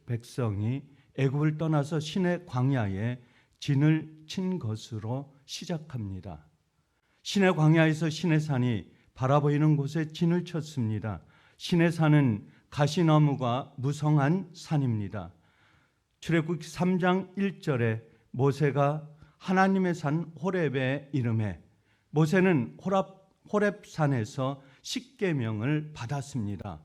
백성이 애굽을 떠나서 시내 광야에 진을 친 것으로 시작합니다. 시내 광야에서 시내산이 바라보이는 곳에 진을 쳤습니다. 시내산은 가시나무가 무성한 산입니다. 출애굽기 3장 1절에 모세가 하나님의 산 호렙에 이름해 모세는 호렙산에서 십계명을 받았습니다.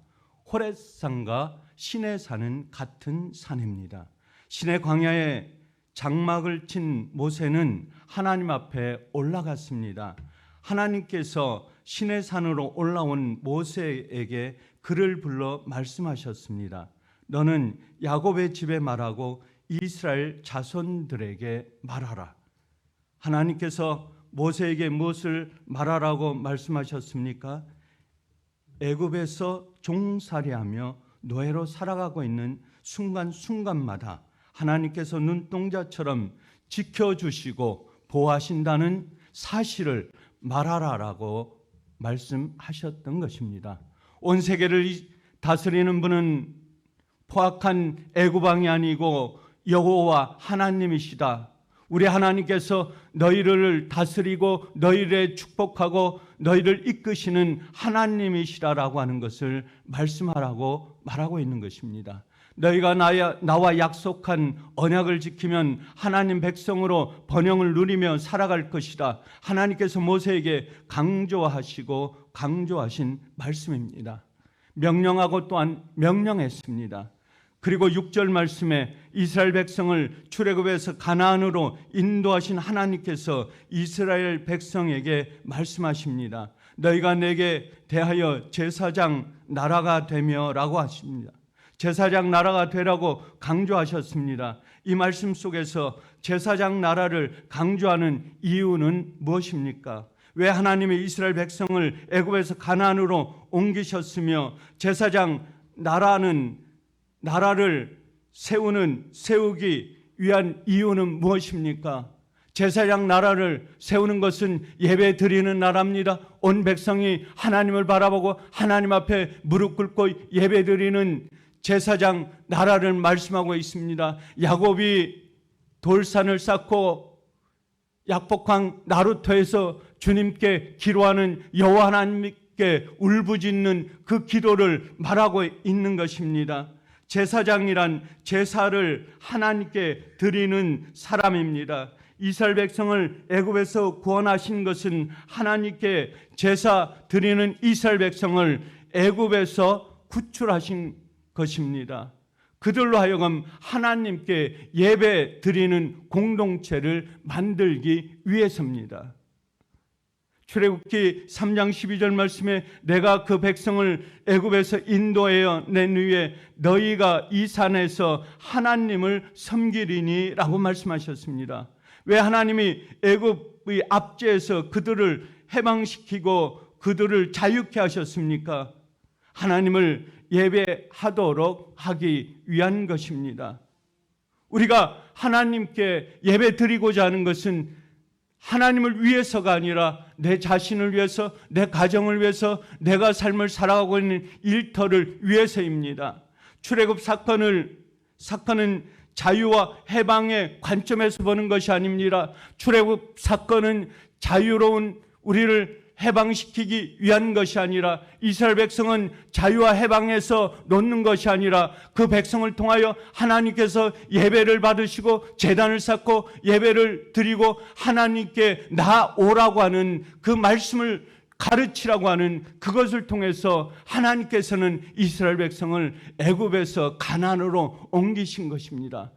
호렙산과 시내산은 같은 산입니다. 시내 광야에 장막을 친 모세는 하나님 앞에 올라갔습니다. 하나님께서 시내산으로 올라온 모세에게 그를 불러 말씀하셨습니다. 너는 야곱의 집에 말하고 이스라엘 자손들에게 말하라. 하나님께서 모세에게 무엇을 말하라고 말씀하셨습니까? 애굽에서 종살이하며 노예로 살아가고 있는 순간순간마다 하나님께서 눈동자처럼 지켜주시고 보호하신다는 사실을 말하라라고 말씀하셨던 것입니다. 온 세계를 다스리는 분은 포악한 애굽 왕이 아니고 여호와 하나님이시다. 우리 하나님께서 너희를 다스리고 너희를 축복하고 너희를 이끄시는 하나님이시라라고 하는 것을 말씀하라고 말하고 있는 것입니다. 너희가 나와 약속한 언약을 지키면 하나님 백성으로 번영을 누리며 살아갈 것이다. 하나님께서 모세에게 강조하신 말씀입니다. 명령하고 또한 명령했습니다. 그리고 6절 말씀에 이스라엘 백성을 출애굽에서 가나안으로 인도하신 하나님께서 이스라엘 백성에게 말씀하십니다. 너희가 내게 대하여 제사장 나라가 되며 라고 하십니다. 제사장 나라가 되라고 강조하셨습니다. 이 말씀 속에서 제사장 나라를 강조하는 이유는 무엇입니까? 왜 하나님이 이스라엘 백성을 애굽에서 가나안으로 옮기셨으며 제사장 나라를 세우기 위한 이유는 무엇입니까? 제사장 나라를 세우는 것은 예배 드리는 나라입니다. 온 백성이 하나님을 바라보고 하나님 앞에 무릎 꿇고 예배 드리는 제사장 나라를 말씀하고 있습니다. 야곱이 돌산을 쌓고 약복강 나루터에서 주님께 기도하는 여호와 하나님께 울부짖는 그 기도를 말하고 있는 것입니다. 제사장이란 제사를 하나님께 드리는 사람입니다. 이스라엘 백성을 애굽에서 구원하신 것은 하나님께 제사 드리는 이스라엘 백성을 애굽에서 구출하신 것입니다. 그들로 하여금 하나님께 예배 드리는 공동체를 만들기 위해서입니다. 출애굽기 3장 12절 말씀에 내가 그 백성을 애굽에서 인도하여 낸 후에 너희가 이 산에서 하나님을 섬기리니 라고 말씀하셨습니다. 왜 하나님이 애굽의 압제에서 그들을 해방시키고 그들을 자유케 하셨습니까? 하나님을 예배하도록 하기 위한 것입니다. 우리가 하나님께 예배 드리고자 하는 것은 하나님을 위해서가 아니라 내 자신을 위해서, 내 가정을 위해서, 내가 삶을 살아가고 있는 일터를 위해서입니다. 출애굽 사건은 자유와 해방의 관점에서 보는 것이 아닙니다. 출애굽 사건은 자유로운 우리를 해방시키기 위한 것이 아니라 이스라엘 백성은 자유와 해방에서 놓는 것이 아니라 그 백성을 통하여 하나님께서 예배를 받으시고 제단을 쌓고 예배를 드리고 하나님께 나오라고 하는 그 말씀을 가르치라고 하는 그것을 통해서 하나님께서는 이스라엘 백성을 애굽에서 가나안으로 옮기신 것입니다.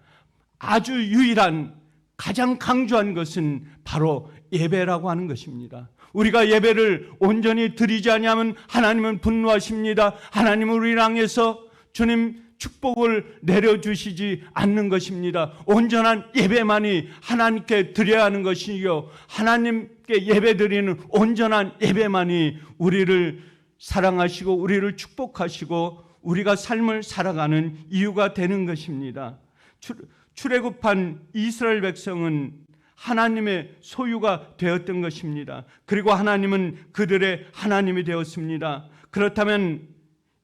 아주 유일한 가장 강조한 것은 바로 예배라고 하는 것입니다. 우리가 예배를 온전히 드리지 아니하면 하나님은 분노하십니다. 하나님은 우리를 향해서 주님 축복을 내려주시지 않는 것입니다. 온전한 예배만이 하나님께 드려야 하는 것이요, 하나님께 예배드리는 온전한 예배만이 우리를 사랑하시고 우리를 축복하시고 우리가 삶을 살아가는 이유가 되는 것입니다. 출애굽한 이스라엘 백성은 하나님의 소유가 되었던 것입니다. 그리고 하나님은 그들의 하나님이 되었습니다. 그렇다면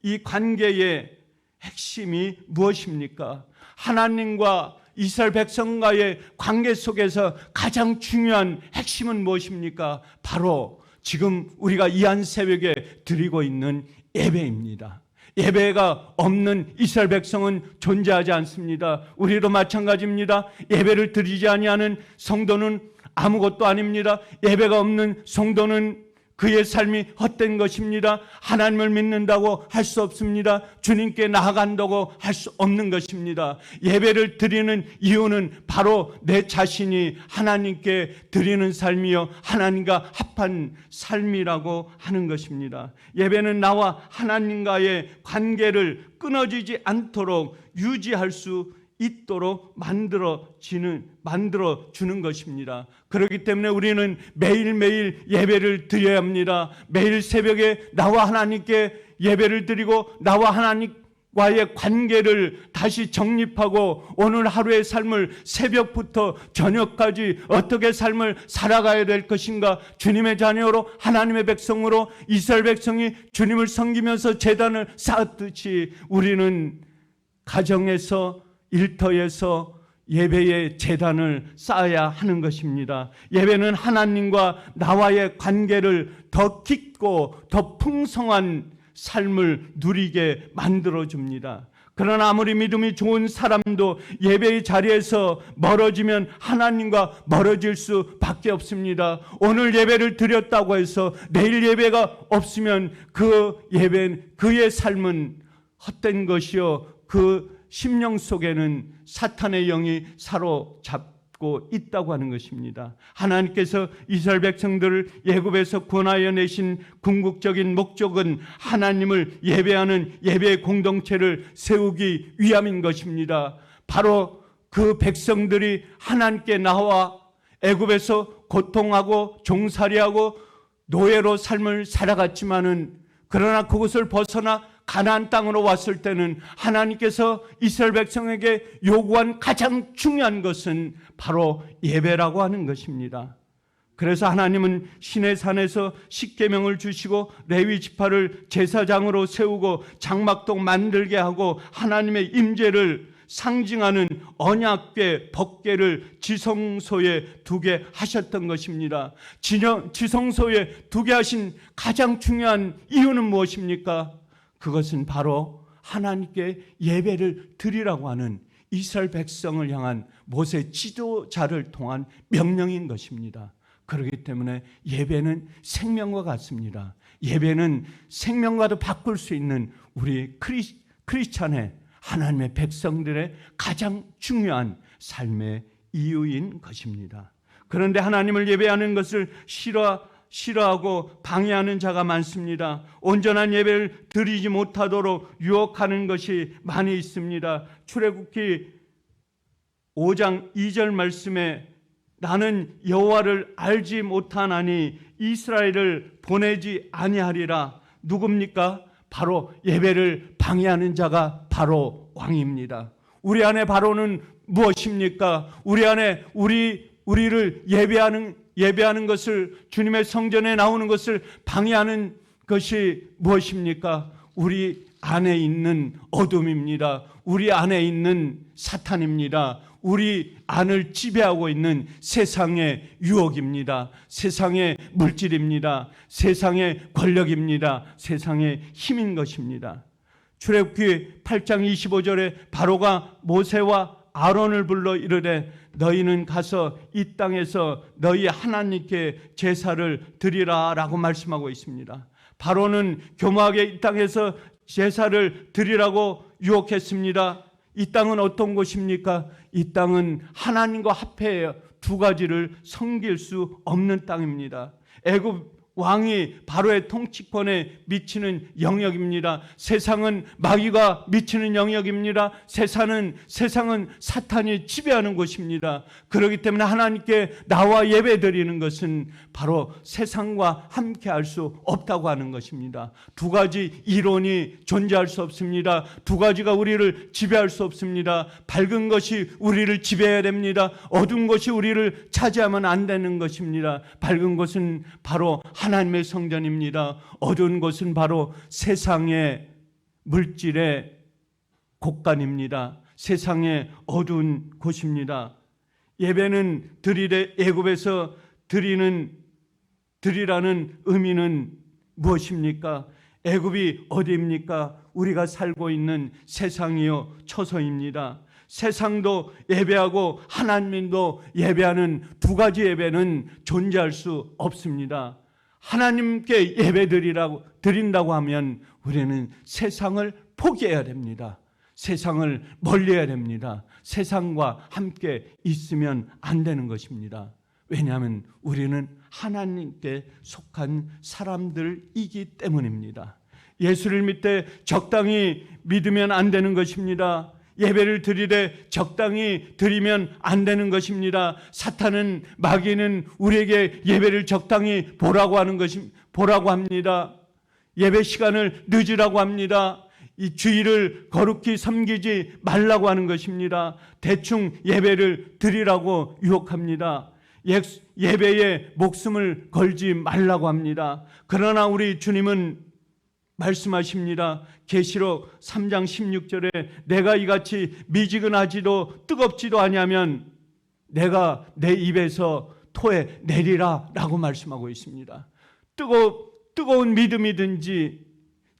이 관계에 핵심이 무엇입니까? 하나님과 이스라엘 백성과의 관계 속에서 가장 중요한 핵심은 무엇입니까? 바로 지금 우리가 이 한 새벽에 드리고 있는 예배입니다. 예배가 없는 이스라엘 백성은 존재하지 않습니다. 우리도 마찬가지입니다. 예배를 드리지 아니하는 성도는 아무것도 아닙니다. 예배가 없는 성도는 그의 삶이 헛된 것입니다. 하나님을 믿는다고 할 수 없습니다. 주님께 나아간다고 할 수 없는 것입니다. 예배를 드리는 이유는 바로 내 자신이 하나님께 드리는 삶이요 하나님과 합한 삶이라고 하는 것입니다. 예배는 나와 하나님과의 관계를 끊어지지 않도록 유지할 수 있도록 만들어 주는 것입니다. 그렇기 때문에 우리는 매일매일 예배를 드려야 합니다. 매일 새벽에 나와 하나님께 예배를 드리고 나와 하나님과의 관계를 다시 정립하고 오늘 하루의 삶을 새벽부터 저녁까지 어떻게 삶을 살아가야 될 것인가, 주님의 자녀로 하나님의 백성으로 이스라엘 백성이 주님을 섬기면서 제단을 쌓았듯이 우리는 가정에서 일터에서 예배의 제단을 쌓아야 하는 것입니다. 예배는 하나님과 나와의 관계를 더 깊고 더 풍성한 삶을 누리게 만들어줍니다. 그러나 아무리 믿음이 좋은 사람도 예배의 자리에서 멀어지면 하나님과 멀어질 수밖에 없습니다. 오늘 예배를 드렸다고 해서 내일 예배가 없으면 그의 삶은 헛된 것이요 그 심령 속에는 사탄의 영이 사로잡고 있다고 하는 것입니다. 하나님께서 이스라엘 백성들을 애굽에서 구원하여 내신 궁극적인 목적은 하나님을 예배하는 예배의 공동체를 세우기 위함인 것입니다. 바로 그 백성들이 하나님께 나와 애굽에서 고통하고 종살이하고 노예로 삶을 살아갔지만은 그러나 그것을 벗어나 가나안 땅으로 왔을 때는 하나님께서 이스라엘 백성에게 요구한 가장 중요한 것은 바로 예배라고 하는 것입니다. 그래서 하나님은 시내산에서 십계명을 주시고 레위 지파를 제사장으로 세우고 장막도 만들게 하고 하나님의 임재를 상징하는 언약궤 법궤를 지성소에 두게 하셨던 것입니다. 지성소에 두게 하신 가장 중요한 이유는 무엇입니까? 그것은 바로 하나님께 예배를 드리라고 하는 이스라엘 백성을 향한 모세 지도자를 통한 명령인 것입니다. 그렇기 때문에 예배는 생명과 같습니다. 예배는 생명과도 바꿀 수 있는 우리 크리스찬의 하나님의 백성들의 가장 중요한 삶의 이유인 것입니다. 그런데 하나님을 예배하는 것을 싫어하고 방해하는 자가 많습니다. 온전한 예배를 드리지 못하도록 유혹하는 것이 많이 있습니다. 출애굽기 5장 2절 말씀에 나는 여호와를 알지 못하나니 이스라엘을 보내지 아니하리라. 누굽니까? 바로 예배를 방해하는 자가 바로 왕입니다. 우리 안에 바로는 무엇입니까? 우리 안에 우리를 예배하는 것을, 주님의 성전에 나오는 것을 방해하는 것이 무엇입니까? 우리 안에 있는 어둠입니다. 우리 안에 있는 사탄입니다. 우리 안을 지배하고 있는 세상의 유혹입니다. 세상의 물질입니다. 세상의 권력입니다. 세상의 힘인 것입니다. 출애굽기 8장 25절에 바로가 모세와 아론을 불러 이르되 너희는 가서 이 땅에서 너희 하나님께 제사를 드리라 라고 말씀하고 있습니다. 바로는 교묘하게 이 땅에서 제사를 드리라고 유혹했습니다. 이 땅은 어떤 곳입니까? 이 땅은 하나님과 합해야 두 가지를 섬길 수 없는 땅입니다. 애굽 왕이 바로의 통치권에 미치는 영역입니다. 세상은 마귀가 미치는 영역입니다. 세상은 사탄이 지배하는 곳입니다. 그렇기 때문에 하나님께 나와 예배드리는 것은 바로 세상과 함께할 수 없다고 하는 것입니다. 두 가지 이론이 존재할 수 없습니다. 두 가지가 우리를 지배할 수 없습니다. 밝은 것이 우리를 지배해야 됩니다. 어두운 것이 우리를 차지하면 안 되는 것입니다. 밝은 것은 바로 하나님의 성전입니다. 어두운 것은 바로 세상의 물질의 곳간입니다. 세상의 어두운 곳입니다. 예배는 드리되 애굽에서 드리라는 의미는 무엇입니까? 애굽이 어디입니까? 우리가 살고 있는 세상이요 처소입니다. 세상도 예배하고 하나님도 예배하는 두 가지 예배는 존재할 수 없습니다. 하나님께 드린다고 하면 우리는 세상을 포기해야 됩니다. 세상을 멀리해야 됩니다. 세상과 함께 있으면 안 되는 것입니다. 왜냐하면 우리는 하나님께 속한 사람들이기 때문입니다. 예수를 믿되 적당히 믿으면 안 되는 것입니다. 예배를 드리되 적당히 드리면 안 되는 것입니다. 사탄은, 마귀는 우리에게 예배를 적당히 보라고 합니다. 예배 시간을 늦으라고 합니다. 이 주일을 거룩히 섬기지 말라고 하는 것입니다. 대충 예배를 드리라고 유혹합니다. 예배에 목숨을 걸지 말라고 합니다. 그러나 우리 주님은 말씀하십니다. 계시록 3장 16절에 내가 이같이 미지근하지도 뜨겁지도 아니하면 내가 내 입에서 토해 내리라 라고 말씀하고 있습니다. 뜨거운 믿음이든지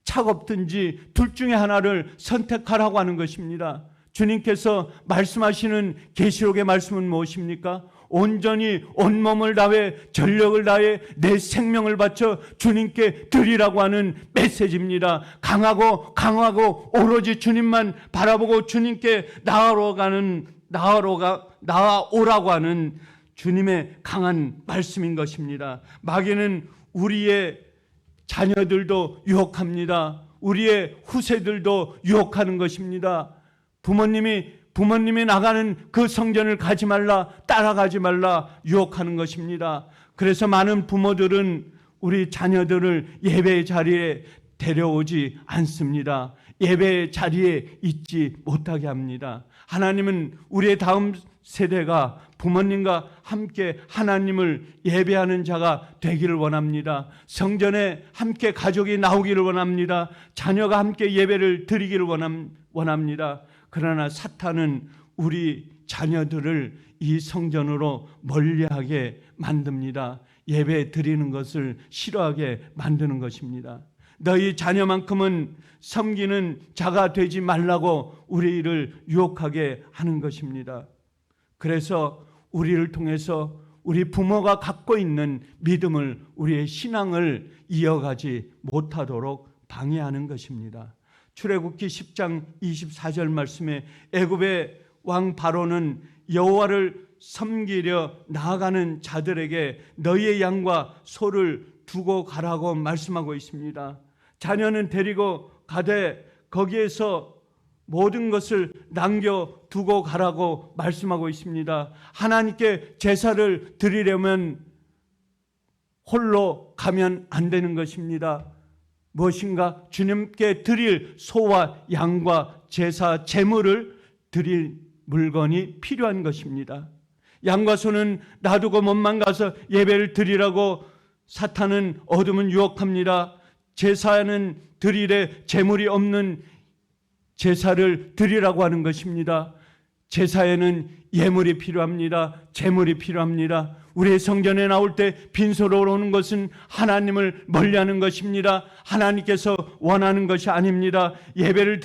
차갑든지 둘 중에 하나를 선택하라고 하는 것입니다. 주님께서 말씀하시는 계시록의 말씀은 무엇입니까? 온전히 온몸을 다해 전력을 다해 내 생명을 바쳐 주님께 드리라고 하는 메시지입니다. 강하고 오로지 주님만 바라보고 주님께 나아오라고 하는 주님의 강한 말씀인 것입니다. 마귀는 우리의 자녀들도 유혹합니다. 우리의 후세들도 유혹하는 것입니다. 부모님이 나가는 그 성전을 가지 말라, 따라가지 말라 유혹하는 것입니다. 그래서 많은 부모들은 우리 자녀들을 예배의 자리에 데려오지 않습니다. 예배의 자리에 있지 못하게 합니다. 하나님은 우리의 다음 세대가 부모님과 함께 하나님을 예배하는 자가 되기를 원합니다. 성전에 함께 가족이 나오기를 원합니다. 자녀가 함께 예배를 드리기를 원합니다. 그러나 사탄은 우리 자녀들을 이 성전으로 멀리하게 만듭니다. 예배 드리는 것을 싫어하게 만드는 것입니다. 너희 자녀만큼은 섬기는 자가 되지 말라고 우리를 유혹하게 하는 것입니다. 그래서 우리를 통해서 우리 부모가 갖고 있는 믿음을, 우리의 신앙을 이어가지 못하도록 방해하는 것입니다. 출애굽기 10장 24절 말씀에 애굽의 왕 바로는 여호와를 섬기려 나아가는 자들에게 너희의 양과 소를 두고 가라고 말씀하고 있습니다. 자녀는 데리고 가되 거기에서 모든 것을 남겨두고 가라고 말씀하고 있습니다. 하나님께 제사를 드리려면 홀로 가면 안 되는 것입니다. 무엇인가? 주님께 드릴 소와 양과 제사, 제물을 드릴 물건이 필요한 것입니다. 양과 소는 놔두고 몸만 가서 예배를 드리라고 사탄은 어둠은 유혹합니다. 제사는 드리되 제물이 없는 제사를 드리라고 하는 것입니다. 제사에는 예물이 필요합니다. 제물이 필요합니다. 우리의 성전에 나올 때 빈소로 오는 것은 하나님을 멀리하는 것입니다. 하나님께서 원하는 것이 아닙니다. 예배를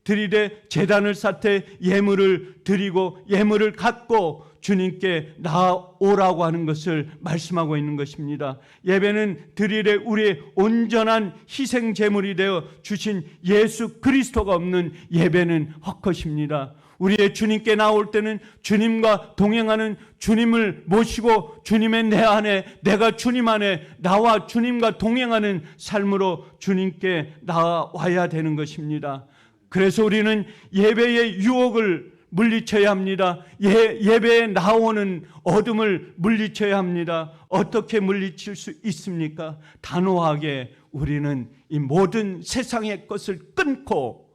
드리되 제단을 쌓되 예물을 드리고 예물을 갖고 주님께 나오라고 하는 것을 말씀하고 있는 것입니다. 예배는 드리되 우리의 온전한 희생 제물이 되어 주신 예수 그리스도가 없는 예배는 헛것입니다. 우리의 주님께 나올 때는 주님과 동행하는 주님을 모시고 주님의 내 안에, 내가 주님 안에, 나와 주님과 동행하는 삶으로 주님께 나와야 되는 것입니다. 그래서 우리는 예배의 유혹을 물리쳐야 합니다. 예배에 나오는 어둠을 물리쳐야 합니다. 어떻게 물리칠 수 있습니까? 단호하게 우리는 이 모든 세상의 것을 끊고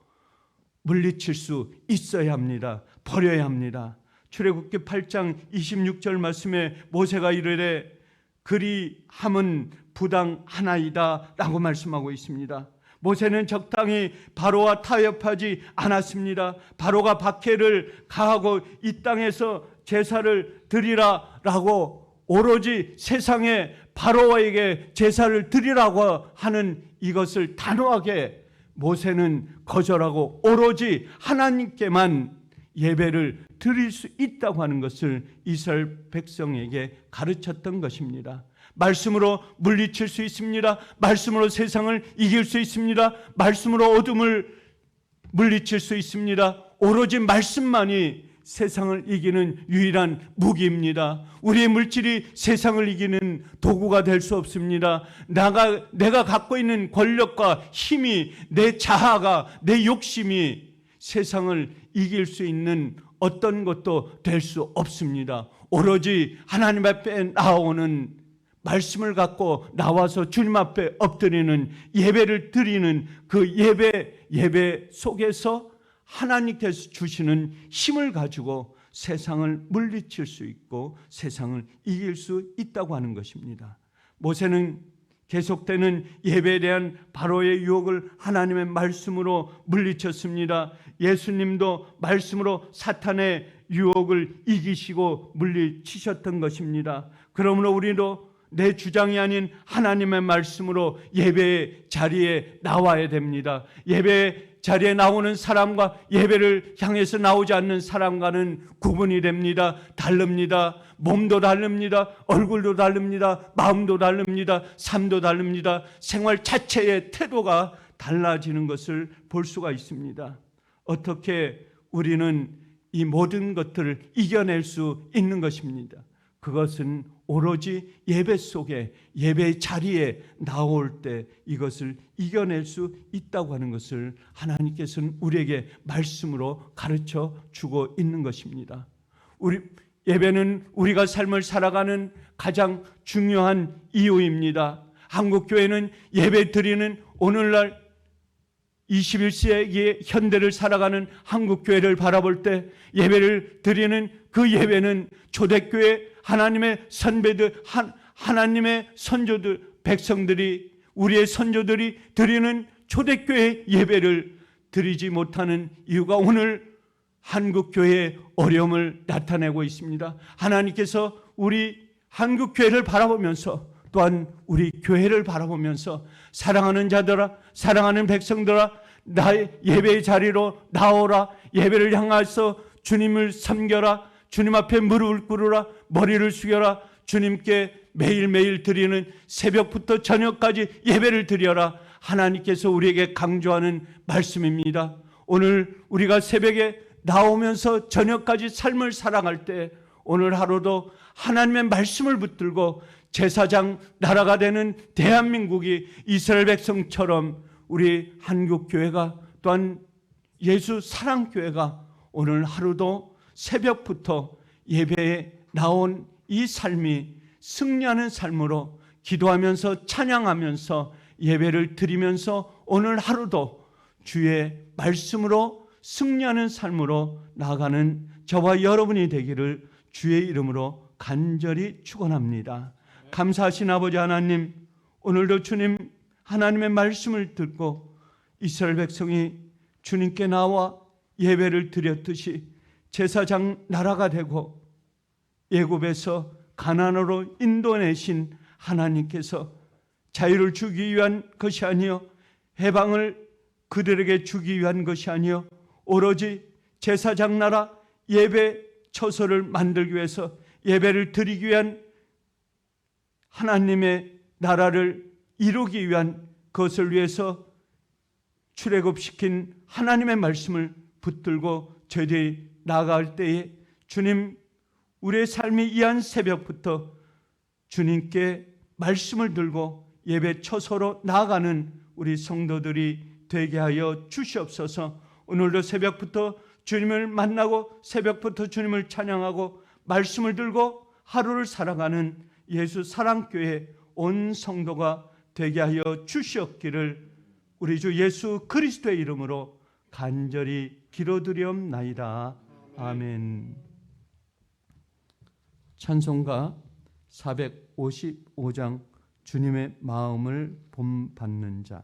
물리칠 수 있어야 합니다. 버려야 합니다. 출애굽기 8장 26절 말씀에 모세가 이르되 그리함은 부당 하나이다 라고 말씀하고 있습니다. 모세는 적당히 바로와 타협하지 않았습니다. 바로가 박해를 가하고 이 땅에서 제사를 드리라라고 오로지 세상에 바로에게 제사를 드리라고 하는 이것을 단호하게 모세는 거절하고 오로지 하나님께만 예배를 드릴 수 있다고 하는 것을 이스라엘 백성에게 가르쳤던 것입니다. 말씀으로 물리칠 수 있습니다. 말씀으로 세상을 이길 수 있습니다. 말씀으로 어둠을 물리칠 수 있습니다. 오로지 말씀만이 세상을 이기는 유일한 무기입니다. 우리의 물질이 세상을 이기는 도구가 될 수 없습니다. 내가 갖고 있는 권력과 힘이, 내 자아가, 내 욕심이 세상을 이길 수 있는 어떤 것도 될 수 없습니다. 오로지 하나님 앞에 나오는 말씀을 갖고 나와서 주님 앞에 엎드리는 예배를 드리는 그 예배 속에서 하나님께서 주시는 힘을 가지고 세상을 물리칠 수 있고 세상을 이길 수 있다고 하는 것입니다. 모세는 계속되는 예배에 대한 바로의 유혹을 하나님의 말씀으로 물리쳤습니다. 예수님도 말씀으로 사탄의 유혹을 이기시고 물리치셨던 것입니다. 그러므로 우리도 내 주장이 아닌 하나님의 말씀으로 예배의 자리에 나와야 됩니다. 예배의 자리에 나오는 사람과 예배를 향해서 나오지 않는 사람과는 구분이 됩니다. 다릅니다. 몸도 다릅니다. 얼굴도 다릅니다. 마음도 다릅니다. 삶도 다릅니다. 생활 자체의 태도가 달라지는 것을 볼 수가 있습니다. 어떻게 우리는 이 모든 것들을 이겨낼 수 있는 것입니다. 그것은 오로지 예배 속에, 예배의 자리에 나올 때 이것을 이겨낼 수 있다고 하는 것을 하나님께서는 우리에게 말씀으로 가르쳐 주고 있는 것입니다. 예배는 우리가 삶을 살아가는 가장 중요한 이유입니다. 한국교회는 예배 드리는 오늘날 21세기의 현대를 살아가는 한국교회를 바라볼 때 예배를 드리는 그 예배는 초대교회 하나님의 선배들, 하나님의 선조들, 백성들이, 우리의 선조들이 드리는 초대교회 예배를 드리지 못하는 이유가 오늘 한국교회의 어려움을 나타내고 있습니다. 하나님께서 우리 한국교회를 바라보면서 또한 우리 교회를 바라보면서 사랑하는 자들아, 사랑하는 백성들아, 나의 예배의 자리로 나오라. 예배를 향해서 주님을 섬겨라. 주님 앞에 무릎을 꿇으라. 머리를 숙여라. 주님께 매일매일 드리는 새벽부터 저녁까지 예배를 드려라. 하나님께서 우리에게 강조하는 말씀입니다. 오늘 우리가 새벽에 나오면서 저녁까지 삶을 살아갈 때 오늘 하루도 하나님의 말씀을 붙들고 제사장 나라가 되는 대한민국이 이스라엘 백성처럼 우리 한국교회가 또한 예수 사랑교회가 오늘 하루도 새벽부터 예배에 나온 이 삶이 승리하는 삶으로 기도하면서 찬양하면서 예배를 드리면서 오늘 하루도 주의 말씀으로 승리하는 삶으로 나아가는 저와 여러분이 되기를 주의 이름으로 간절히 축원합니다. 감사하신 아버지 하나님, 오늘도 주님 하나님의 말씀을 듣고 이스라엘 백성이 주님께 나와 예배를 드렸듯이 제사장 나라가 되고 애굽에서 가나안으로 인도내신 하나님께서 자유를 주기 위한 것이 아니요 해방을 그들에게 주기 위한 것이 아니요 오로지 제사장 나라 예배 처소를 만들기 위해서 예배를 드리기 위한 하나님의 나라를 이루기 위한 것을 위해서 출애굽시킨 하나님의 말씀을 붙들고 저희들이 나아갈 때에 주님, 우리의 삶이 이한 새벽부터 주님께 말씀을 들고 예배 처소로 나아가는 우리 성도들이 되게 하여 주시옵소서. 오늘도 새벽부터 주님을 만나고 새벽부터 주님을 찬양하고 말씀을 들고 하루를 살아가는 예수 사랑교회 온 성도가 되게 하여 주시옵기를 우리 주 예수 그리스도의 이름으로 간절히 기도드리옵나이다. 아멘. 찬송가 455장 주님의 마음을 본받는 자.